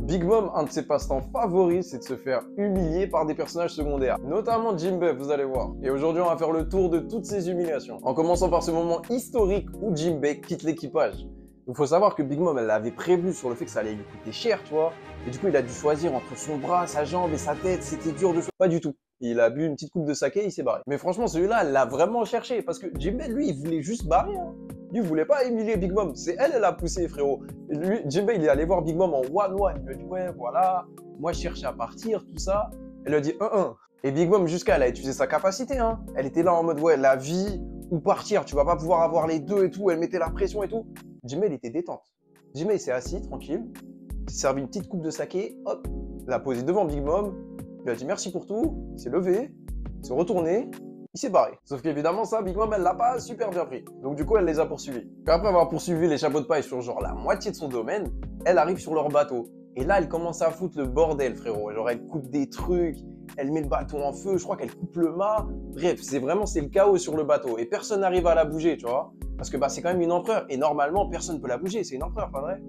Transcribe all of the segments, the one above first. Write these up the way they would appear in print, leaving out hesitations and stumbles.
Big Mom, un de ses passe-temps favoris, c'est de se faire humilier par des personnages secondaires, notamment Jinbei, vous allez voir. Et aujourd'hui, on va faire le tour de toutes ces humiliations, en commençant par ce moment historique où Jinbei quitte l'équipage. Il faut savoir que Big Mom, elle l'avait prévu sur le fait que ça allait lui coûter cher, tu vois. Et du coup, il a dû choisir entre son bras, sa jambe et sa tête. C'était dur de choisir. Pas du tout. Il a bu une petite coupe de saké, il s'est barré. Mais franchement, celui-là, elle l'a vraiment cherché. Parce que Jinbei, lui, il voulait juste barrer. Hein. Lui, il voulait pas humilier Big Mom. C'est elle, elle a poussé, frérot. Et lui, Jinbei, il est allé voir Big Mom en one-one. Il lui a dit, ouais, voilà, moi, je cherche à partir, tout ça. Elle lui a dit, 1-1. Et Big Mom, jusqu'à elle a utilisé sa capacité. Hein. Elle était là en mode, ouais, la vie ou partir. Tu vas pas pouvoir avoir les deux et tout. Elle mettait la pression et tout. Jinbei, il était détente. Jinbei s'est assis, tranquille, s'est servi une petite coupe de saké, hop, l'a posé devant Big Mom, lui a dit merci pour tout, il s'est levé, il s'est retourné, il s'est barré. Sauf qu'évidemment ça, Big Mom, elle l'a pas super bien pris. Donc du coup, elle les a poursuivis. Puis après avoir poursuivi les chapeaux de paille sur genre la moitié de son domaine, elle arrive sur leur bateau. Et là, elle commence à foutre le bordel, frérot. Genre, elle coupe des trucs, elle met le bateau en feu, je crois qu'elle coupe le mât. Bref, c'est le chaos sur le bateau. Et personne n'arrive à la bouger, tu vois. Parce que bah, c'est quand même une empereur. Et normalement, personne ne peut la bouger. C'est une empereur, pas vrai?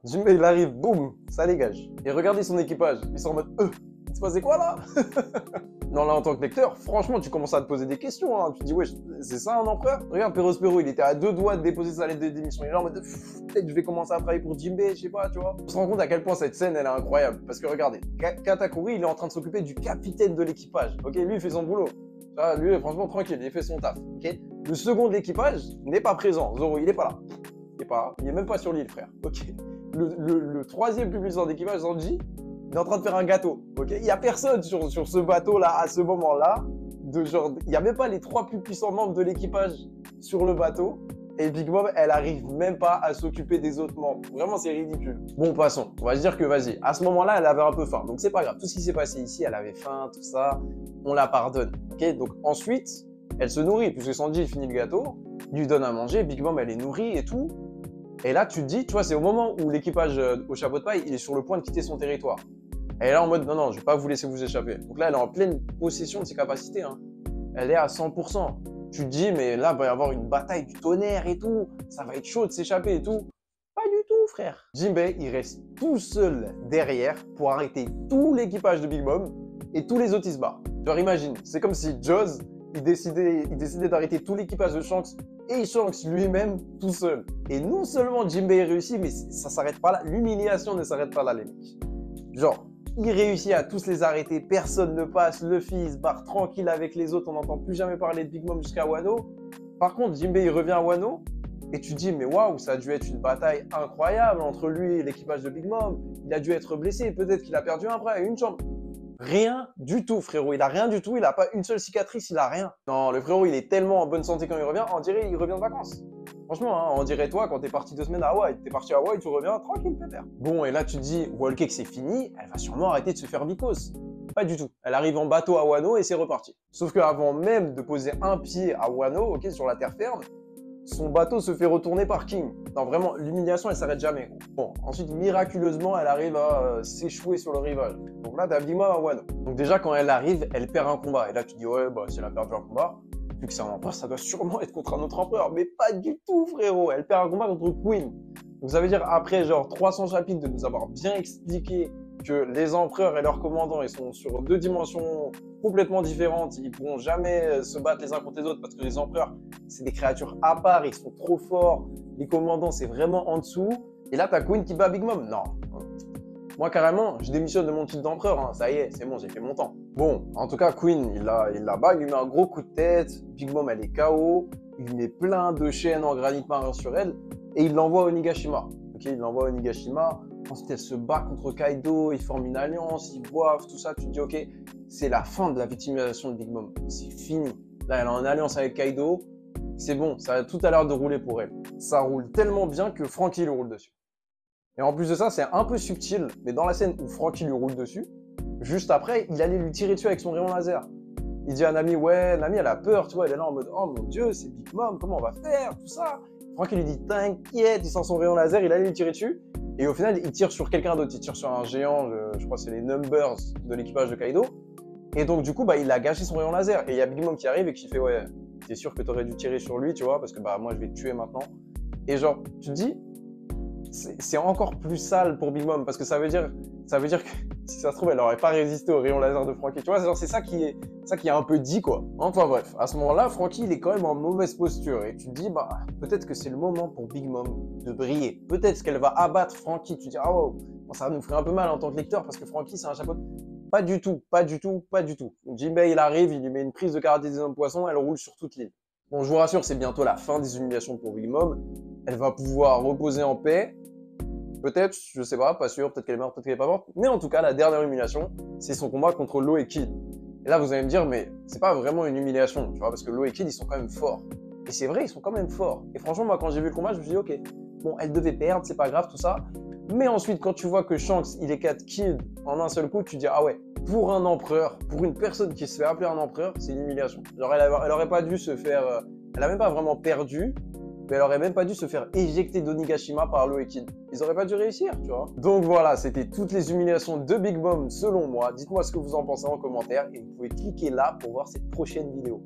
Jinbei, il arrive, boum, ça dégage. Et regardez son équipage. Ils sont en mode, il se passait quoi là? Non, là, en tant que lecteur, franchement, tu commences à te poser des questions. Hein. Tu te dis, ouais, c'est ça un empereur? Regarde, Perospero, il était à 2 doigts de déposer sa lettre de démission. Il est là en mode, peut-être je vais commencer à travailler pour Jinbei, je sais pas, tu vois. On se rend compte à quel point cette scène, elle est incroyable. Parce que regardez, Katakuri, il est en train de s'occuper du capitaine de l'équipage. Ok, lui, il fait son boulot. Ah, lui, franchement, tranquille, il fait son taf. Ok. Le second de l'équipage n'est pas présent. Zoro, il est pas là. Il est pas là. Il est même pas sur l'île, frère. Ok. Le troisième plus puissant d'équipage, Sanji, il est en train de faire un gâteau. Ok. Il y a personne sur ce bateau-là, à ce moment-là. Il n'y a même pas les 3 plus puissants membres de l'équipage sur le bateau. Et Big Mom, elle arrive même pas à s'occuper des autres membres. Vraiment, c'est ridicule. Bon, passons. On va se dire que, vas-y, à ce moment-là, elle avait un peu faim. Donc, c'est pas grave. Tout ce qui s'est passé ici, elle avait faim, tout ça, on la pardonne. Ok. Donc, ensuite, elle se nourrit. Puisque Sanji, il finit le gâteau, il lui donne à manger. Big Mom, elle est nourrie et tout. Et là, tu te dis, tu vois, c'est au moment où l'équipage au chapeau de paille, il est sur le point de quitter son territoire. Elle est là en mode, non, non, je vais pas vous laisser vous échapper. Donc là, elle est en pleine possession de ses capacités. Hein. Elle est à 100%. Tu te dis, mais là, il va y avoir une bataille du tonnerre et tout. Ça va être chaud de s'échapper et tout. Pas du tout, frère. Jinbei, il reste tout seul derrière pour arrêter tout l'équipage de Big Mom et tous les autres, ils se barrent. Genre, imagine, c'est comme si Jaws, il décidait d'arrêter tout l'équipage de Shanks et Shanks lui-même tout seul. Et non seulement Jinbei réussit, mais ça s'arrête pas là. L'humiliation ne s'arrête pas là, les mecs. Genre, il réussit à tous les arrêter, personne ne passe, Luffy se barre tranquille avec les autres, on n'entend plus jamais parler de Big Mom jusqu'à Wano. Par contre, Jinbei il revient à Wano et tu te dis mais waouh, ça a dû être une bataille incroyable entre lui et l'équipage de Big Mom. Il a dû être blessé, peut-être qu'il a perdu un bras et une jambe. Rien du tout, frérot, il a rien du tout, il a pas une seule cicatrice, il a rien. Non, le frérot il est tellement en bonne santé quand il revient, on dirait il revient de vacances. Franchement, hein, on dirait toi quand t'es parti 2 semaines à Hawaï. T'es parti à Hawaï, tu reviens tranquille, pépère. Bon, et là tu te dis, Whole Cake c'est fini, elle va sûrement arrêter de se faire bicose. Pas du tout. Elle arrive en bateau à Wano et c'est reparti. Sauf qu'avant même de poser un pied à Wano, ok, sur la terre ferme, son bateau se fait retourner par King. Non, vraiment, l'humiliation elle s'arrête jamais. Bon, ensuite, miraculeusement, elle arrive à s'échouer sur le rivage. Donc là, t'as Big Mom à Wano. Donc déjà, quand elle arrive, elle perd un combat. Et là, tu te dis, ouais, bah, si elle a perdu un combat, vu que c'est un empereur, ça doit sûrement être contre un autre empereur. Mais pas du tout, frérot. Elle perd un combat contre Queen. Donc ça veut dire, après genre 300 chapitres de nous avoir bien expliqué que les empereurs et leurs commandants, ils sont sur 2 dimensions complètement différentes. Ils pourront jamais se battre les uns contre les autres parce que les empereurs, c'est des créatures à part. Ils sont trop forts. Les commandants, c'est vraiment en dessous. Et là, t'as Queen qui bat Big Mom. Non. Moi, carrément, je démissionne de mon titre d'empereur. Hein. Ça y est, c'est bon, j'ai fait mon temps. Bon, en tout cas, Queen, il la bat, il lui met un gros coup de tête. Big Mom, elle est KO. Il lui met plein de chaînes en granit marin sur elle. Et il l'envoie au Nigashima. Ok, il l'envoie au Nigashima. Ensuite, elle se bat contre Kaido. Ils forment une alliance, ils boivent, tout ça. Tu te dis, ok, c'est la fin de la victimisation de Big Mom. C'est fini. Là, elle est en alliance avec Kaido. C'est bon, ça a tout à l'heure de rouler pour elle. Ça roule tellement bien que Franky lui roule dessus. Et en plus de ça, c'est un peu subtil, mais dans la scène où Franky lui roule dessus, juste après, il allait lui tirer dessus avec son rayon laser. Il dit à Nami, ouais, Nami, elle a peur, tu vois, elle est là en mode, oh mon Dieu, c'est Big Mom, comment on va faire, tout ça. Franky lui dit, t'inquiète, il sort son rayon laser, il allait lui tirer dessus. Et au final, il tire sur quelqu'un d'autre, il tire sur un géant, je crois que c'est les Numbers de l'équipage de Kaido. Et donc, du coup, bah, il a gâché son rayon laser. Et il y a Big Mom qui arrive et qui fait, ouais, t'es sûr que t'aurais dû tirer sur lui, tu vois, parce que bah, moi, je vais te tuer maintenant. Et genre, tu te dis, c'est encore plus sale pour Big Mom parce que ça veut dire que si ça se trouve, elle n'aurait pas résisté au rayon laser de Franky. Tu vois, c'est ça qui est un peu dit, quoi. Enfin bref, à ce moment-là, Franky, il est quand même en mauvaise posture et tu te dis, bah, peut-être que c'est le moment pour Big Mom de briller. Peut-être qu'elle va abattre Franky. Tu te dis, ah wow, bon, ça nous ferait un peu mal en tant que lecteur parce que Franky, c'est un chapeau. Pas du tout, pas du tout, pas du tout. Jinbei, il arrive, il lui met une prise de karaté des hommes poissons, elle roule sur toute l'île. Bon, je vous rassure, c'est bientôt la fin des humiliations pour Big Mom. Elle va pouvoir reposer en paix. Peut-être, je sais pas sûr, peut-être qu'elle est morte, peut-être qu'elle est pas morte. Mais en tout cas, la dernière humiliation, c'est son combat contre Law et Kid. Et là, vous allez me dire, mais c'est pas vraiment une humiliation, tu vois, parce que Law et Kid, ils sont quand même forts. Et c'est vrai, ils sont quand même forts. Et franchement, moi, quand j'ai vu le combat, je me suis dit, ok, bon, elle devait perdre, c'est pas grave, tout ça. Mais ensuite, quand tu vois que Shanks, il éclate Kid en un seul coup, tu te dis, ah ouais, pour un empereur, pour une personne qui se fait appeler un empereur, c'est une humiliation. Genre, elle aurait pas dû se faire... elle a même pas vraiment perdu, mais elle aurait même pas dû se faire éjecter d'Onigashima par Law et Kid. Ils auraient pas dû réussir, tu vois. Donc voilà, c'était toutes les humiliations de Big Mom selon moi. Dites-moi ce que vous en pensez en commentaire et vous pouvez cliquer là pour voir cette prochaine vidéo.